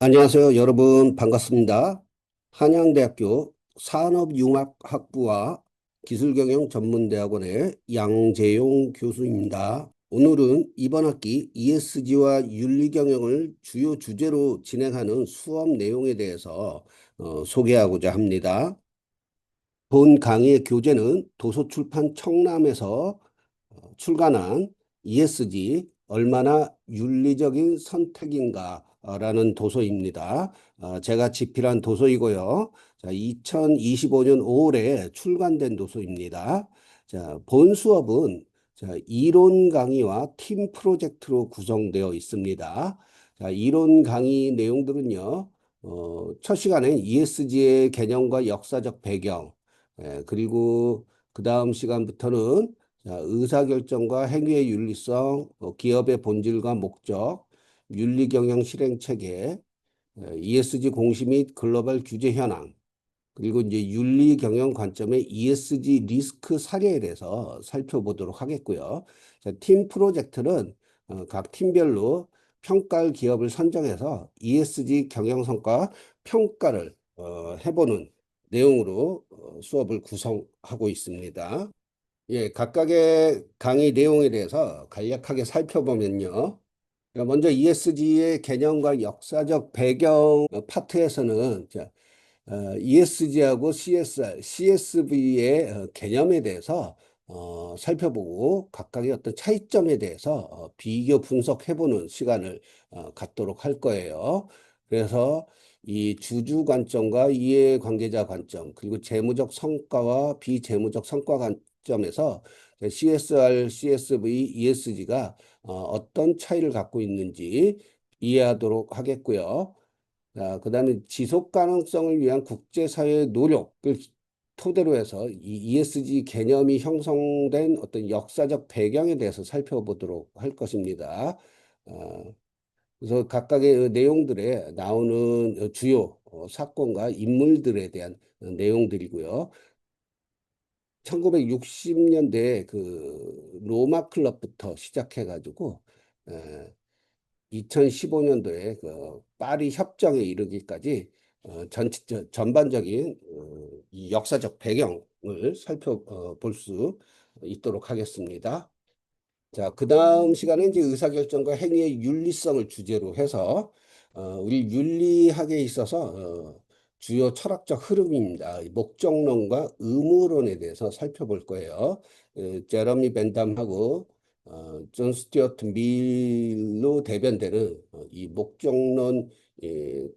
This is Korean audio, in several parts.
안녕하세요. 여러분 반갑습니다. 한양대학교 산업융합학부와 기술경영전문대학원의 양재용 교수입니다. 오늘은 이번 학기 ESG와 윤리경영을 주요 주제로 진행하는 수업 내용에 대해서 소개하고자 합니다. 본 강의의 교재는 도서출판 청남에서 출간한 ESG 얼마나 윤리적인 선택인가라는 도서입니다. 제가 집필한 도서이고요. 자, 2025년 5월에 출간된 도서입니다. 자, 본 수업은 이론 강의와 팀 프로젝트로 구성되어 있습니다. 자, 이론 강의 내용들은요. 첫 시간에 ESG의 개념과 역사적 배경, 그리고 그 다음 시간부터는 자, 의사결정과 행위의 윤리성, 기업의 본질과 목적, 윤리경영 실행 체계, ESG 공시 및 글로벌 규제 현황, 그리고 이제 윤리경영 관점의 ESG 리스크 사례에 대해서 살펴보도록 하겠고요. 자, 팀 프로젝트는 각 팀별로 평가할 기업을 선정해서 ESG 경영 성과 평가를 해보는 내용으로 수업을 구성하고 있습니다. 예, 각각의 강의 내용에 대해서 간략하게 살펴보면요. 먼저 ESG의 개념과 역사적 배경 파트에서는 ESG하고 CSR, CSV의 개념에 대해서 살펴보고 각각의 어떤 차이점에 대해서 비교 분석해보는 시간을 갖도록 할 거예요. 그래서 이 주주 관점과 이해관계자 관점, 그리고 재무적 성과와 비재무적 성과 관점에서 CSR, CSV, ESG가 어떤 차이를 갖고 있는지 이해하도록 하겠고요. 자, 그다음에 지속 가능성을 위한 국제사회의 노력을 토대로 해서 이 ESG 개념이 형성된 어떤 역사적 배경에 대해서 살펴보도록 할 것입니다. 그래서 각각의 내용들에 나오는 주요 사건과 인물들에 대한 내용들이고요. 1960년대 그 로마 클럽부터 시작해가지고 2015년도에 그 파리 협정에 이르기까지 전반적인 이 역사적 배경을 살펴볼 수 있도록 하겠습니다. 자, 그 다음 시간에 이제 의사결정과 행위의 윤리성을 주제로 해서 우리 윤리학에 있어서 주요 철학적 흐름입니다. 목적론과 의무론에 대해서 살펴볼 거예요. 제러미 벤담하고 존 스튜어트 밀로 대변되는 이 목적론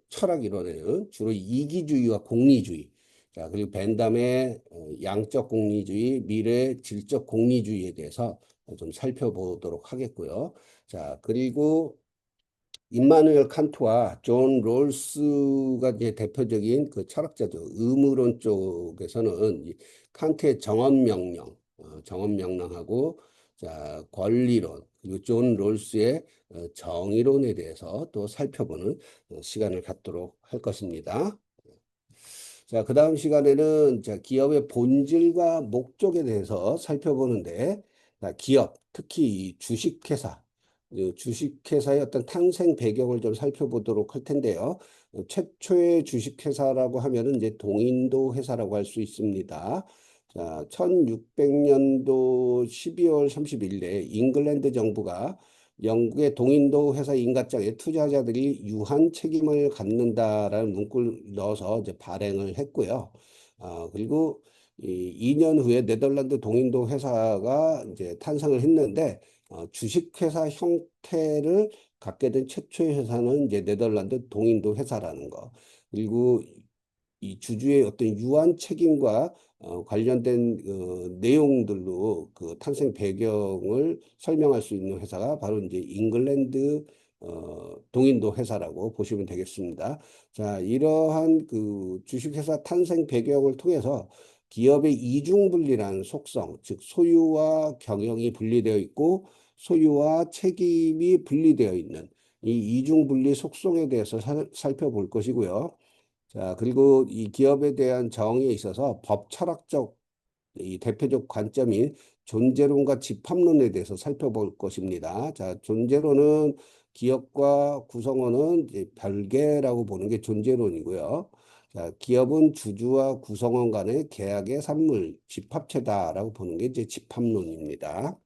철학 이론에는 주로 이기주의와 공리주의, 자, 그리고 벤담의 양적 공리주의, 밀의 질적 공리주의에 대해서 좀 살펴보도록 하겠고요. 자, 그리고 임마누엘 칸트와 존 롤스가 이제 대표적인 그 철학자죠. 의무론 쪽에서는 이 칸트의 정언명령, 정언명령하고 자, 권리론, 그리고 존 롤스의 정의론에 대해서 또 살펴보는 시간을 갖도록 할 것입니다. 자, 그 다음 시간에는 기업의 본질과 목적에 대해서 살펴보는데, 자, 기업, 특히 이 주식회사, 주식회사의 어떤 탄생 배경을 좀 살펴보도록 할 텐데요. 최초의 주식회사라고 하면은 이제 동인도 회사라고 할 수 있습니다. 자, 1600년도 12월 30일에 잉글랜드 정부가 영국의 동인도 회사 인가장에 투자자들이 유한 책임을 갖는다라는 문구를 넣어서 이제 발행을 했고요. 그리고 2년 후에 네덜란드 동인도 회사가 이제 탄생을 했는데 주식회사 형태를 갖게 된 최초의 회사는 이제 네덜란드 동인도 회사라는 거. 그리고 이 주주의 어떤 유한 책임과 관련된 내용들로 그 탄생 배경을 설명할 수 있는 회사가 바로 이제 잉글랜드 동인도 회사라고 보시면 되겠습니다. 자, 이러한 그 주식회사 탄생 배경을 통해서 기업의 이중분리라는 속성, 즉 소유와 경영이 분리되어 있고 소유와 책임이 분리되어 있는 이 이중분리 속성에 대해서 살펴볼 것이고요. 자, 그리고 이 기업에 대한 정의에 있어서 법 철학적 이 대표적 관점인 존재론과 집합론에 대해서 살펴볼 것입니다. 자, 존재론은 기업과 구성원은 이제 별개라고 보는 게 존재론이고요. 자, 기업은 주주와 구성원 간의 계약의 산물, 집합체다라고 보는 게 이제 집합론입니다.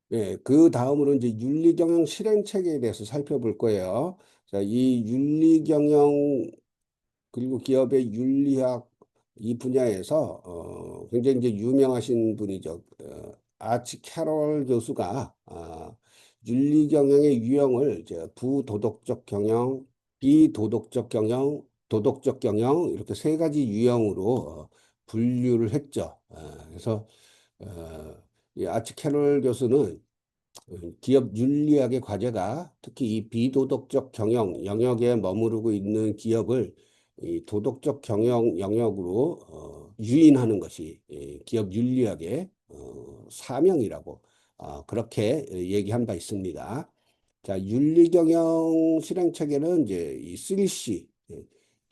네, 그 다음으로 이제 윤리경영 실행체계에 대해서 살펴볼 거예요. 자, 이 윤리경영 그리고 기업의 윤리학 이 분야에서 굉장히 이제 유명하신 분이죠. 아치 캐롤 교수가 윤리경영의 유형을 이제 부도덕적 경영, 비도덕적 경영, 도덕적 경영 이렇게 세 가지 유형으로 분류를 했죠. 그래서 이 아치 캐롤 교수는 기업 윤리학의 과제가 특히 이 비도덕적 경영 영역에 머무르고 있는 기업을 이 도덕적 경영 영역으로 유인하는 것이 기업 윤리학의 사명이라고 그렇게 얘기한 바 있습니다. 자, 윤리경영 실행체계는 이제 이 3C,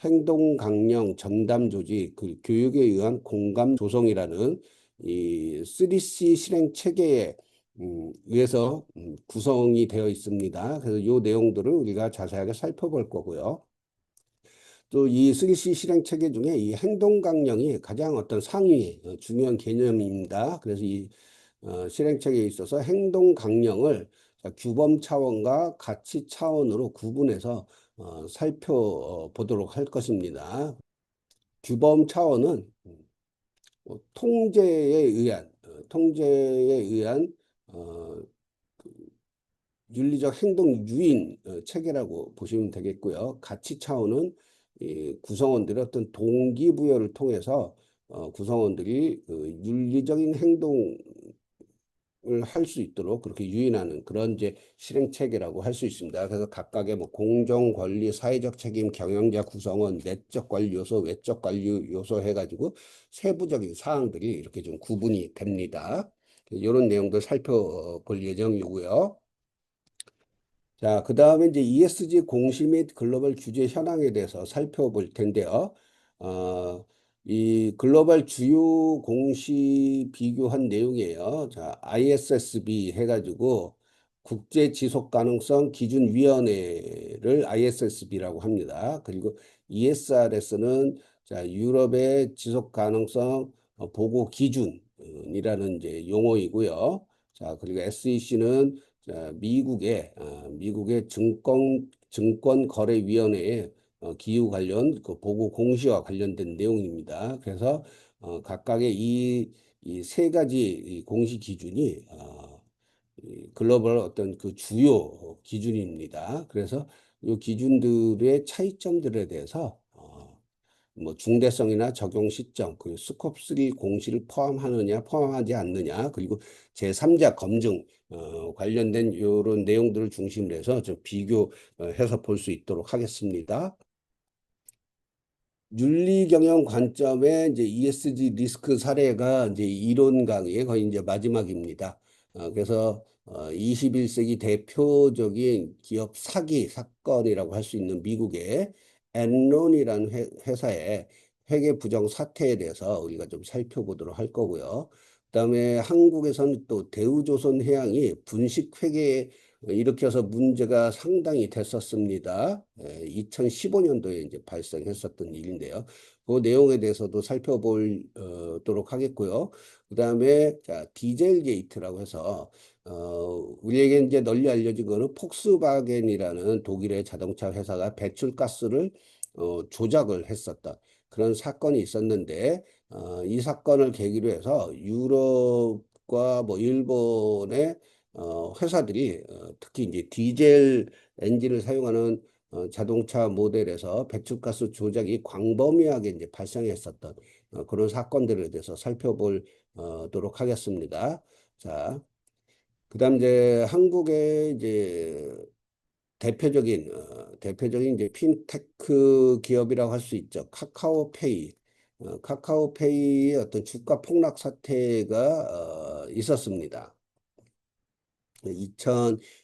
행동 강령 전담 조직, 그 교육에 의한 공감 조성이라는 이 3C 실행체계에 위해서 구성이 되어 있습니다. 그래서 이 내용들을 우리가 자세하게 살펴볼 거고요. 또 이 3C 실행 체계 중에 이 행동 강령이 가장 어떤 상위 중요한 개념입니다. 그래서 이 실행 체계에 있어서 행동 강령을 규범 차원과 가치 차원으로 구분해서 살펴보도록 할 것입니다. 규범 차원은 통제에 의한 어, 윤리적 행동 유인 체계라고 보시면 되겠고요. 가치 차원은 이 구성원들의 어떤 동기부여를 통해서 구성원들이 그 윤리적인 행동을 할 수 있도록 그렇게 유인하는 그런 이제 실행 체계라고 할 수 있습니다. 그래서 각각의 뭐 공정, 권리, 사회적 책임, 경영자, 구성원, 내적 관리 요소, 외적 관리 요소 해가지고 세부적인 사항들이 이렇게 좀 구분이 됩니다. 이런 내용들 살펴볼 예정이고요. 자, 그 다음에 이제 ESG 공시 및 글로벌 규제 현황에 대해서 살펴볼 텐데요. 어, 이 글로벌 주요 공시 비교한 내용이에요. 자, ISSB 해가지고 국제 지속 가능성 기준위원회를 ISSB라고 합니다. 그리고 ESRS는 자, 유럽의 지속 가능성 보고 기준이라는 이제 용어이고요. 자, 그리고 SEC는 자, 미국의 증권거래위원회의 기후 관련 그 보고 공시와 관련된 내용입니다. 그래서 각각의 이 세 가지 이 공시 기준이 이 글로벌 어떤 그 주요 기준입니다. 그래서 이 기준들의 차이점들에 대해서 뭐 중대성이나 적용 시점, 그리고 스콥 3 공시를 포함하느냐, 포함하지 않느냐, 그리고 제3자 검증 관련된 이런 내용들을 중심으로 해서 좀 비교해서 볼 수 있도록 하겠습니다. 윤리 경영 관점의 이제 ESG 리스크 사례가 이제 이론 강의의 거의 이제 마지막입니다. 그래서 21세기 대표적인 기업 사기 사건이라고 할 수 있는 미국의 엔론이라는 회사의 회계 부정 사태에 대해서 우리가 좀 살펴보도록 할 거고요. 그다음에 한국에서는 또 대우조선해양이 분식 회계에 일으켜서 문제가 상당히 됐었습니다. 2015년도에 이제 발생했었던 일인데요. 그 내용에 대해서도 살펴보도록 하겠고요. 그다음에 자, 디젤 게이트라고 해서 우리에게 이제 널리 알려진 거는 폭스바겐이라는 독일의 자동차 회사가 배출가스를 조작을 했었던 그런 사건이 있었는데 이 사건을 계기로 해서 유럽과 뭐 일본의 회사들이 특히 이제 디젤 엔진을 사용하는 자동차 모델에서 배출가스 조작이 광범위하게 이제 발생했었던 그런 사건들에 대해서 살펴보도록 하겠습니다. 자, 그다음 이제 한국의 이제 대표적인 이제 핀테크 기업이라고 할 수 있죠. 카카오페이. 카카오페이의 어떤 주가 폭락 사태가 있었습니다.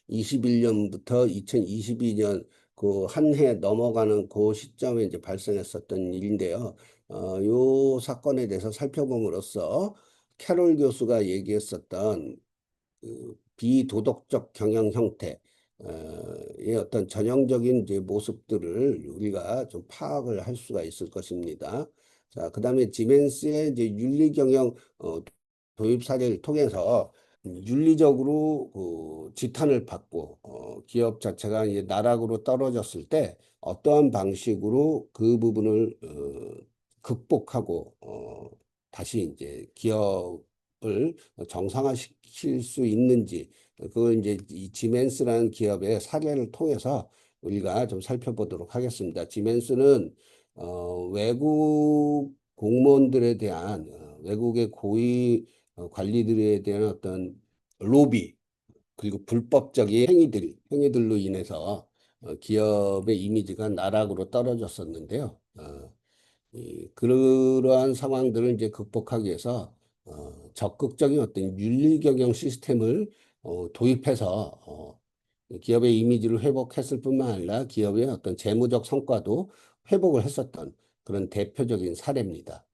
2021년부터 2022년 그 한 해 넘어가는 그 시점에 이제 발생했었던 일인데요. 요 사건에 대해서 살펴봄으로써 캐롤 교수가 얘기했었던 그 비도덕적 경영 형태, 이 어떤 전형적인 이제 모습들을 우리가 좀 파악을 할 수가 있을 것입니다. 자, 그다음에 지멘스의 이제 윤리 경영 도입 사례를 통해서 윤리적으로 지탄을 받고 기업 자체가 이제 나락으로 떨어졌을 때 어떠한 방식으로 그 부분을 극복하고 다시 이제 기업을 정상화시킬 수 있는지 그걸 이제 이 지멘스라는 기업의 사례를 통해서 우리가 좀 살펴보도록 하겠습니다. 지멘스는 외국 공무원들에 대한 외국의 고위 관리들에 대한 어떤 로비 그리고 불법적인 행위들로 인해서 기업의 이미지가 나락으로 떨어졌었는데요. 그러한 상황들을 이제 극복하기 위해서 적극적인 어떤 윤리 경영 시스템을 도입해서 기업의 이미지를 회복했을 뿐만 아니라 기업의 어떤 재무적 성과도 회복을 했었던 그런 대표적인 사례입니다.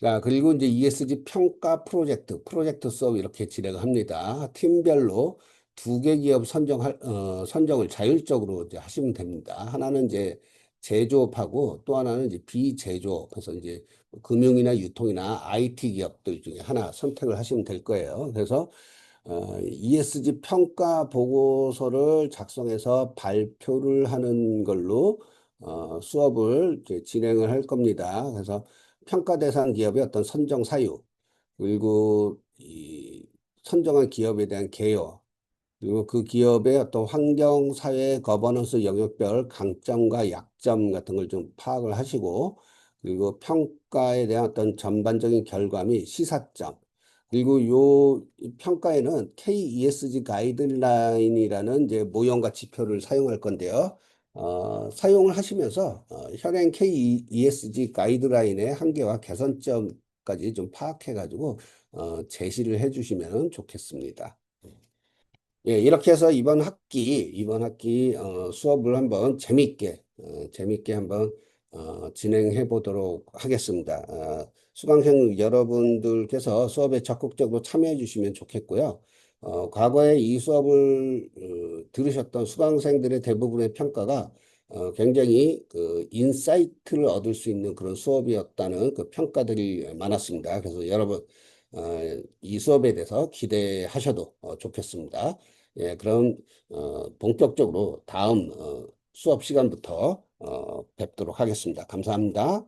자, 그리고 이제 ESG 평가 프로젝트 수업 이렇게 진행을 합니다. 팀별로 두 개 기업 선정을 자율적으로 이제 하시면 됩니다. 하나는 이제 제조업하고 또 하나는 이제 비제조업. 그래서 이제 금융이나 유통이나 IT 기업들 중에 하나 선택을 하시면 될 거예요. 그래서 ESG 평가 보고서를 작성해서 발표를 하는 걸로 수업을 이제 진행을 할 겁니다. 그래서 평가 대상 기업의 어떤 선정 사유, 그리고 이 선정한 기업에 대한 개요, 그리고 그 기업의 어떤 환경, 사회, 거버넌스 영역별 강점과 약점 같은 걸 좀 파악을 하시고, 그리고 평가에 대한 어떤 전반적인 결과 및 시사점, 그리고 이 평가에는 KESG 가이드라인이라는 이제 모형과 지표를 사용할 건데요. 사용을 하시면서 현행 KESG 가이드라인의 한계와 개선점까지 좀 파악해가지고 제시를 해주시면 좋겠습니다. 예, 이렇게 해서 이번 학기 수업을 한번 재밌게 한번 진행해 보도록 하겠습니다. 수강생 여러분들께서 수업에 적극적으로 참여해 주시면 좋겠고요. 과거에 이 수업을 들으셨던 수강생들의 대부분의 평가가 굉장히 그 인사이트를 얻을 수 있는 그런 수업이었다는 그 평가들이 많았습니다. 그래서 여러분 이 수업에 대해서 기대하셔도 좋겠습니다. 예, 그럼 본격적으로 다음 수업 시간부터 뵙도록 하겠습니다. 감사합니다.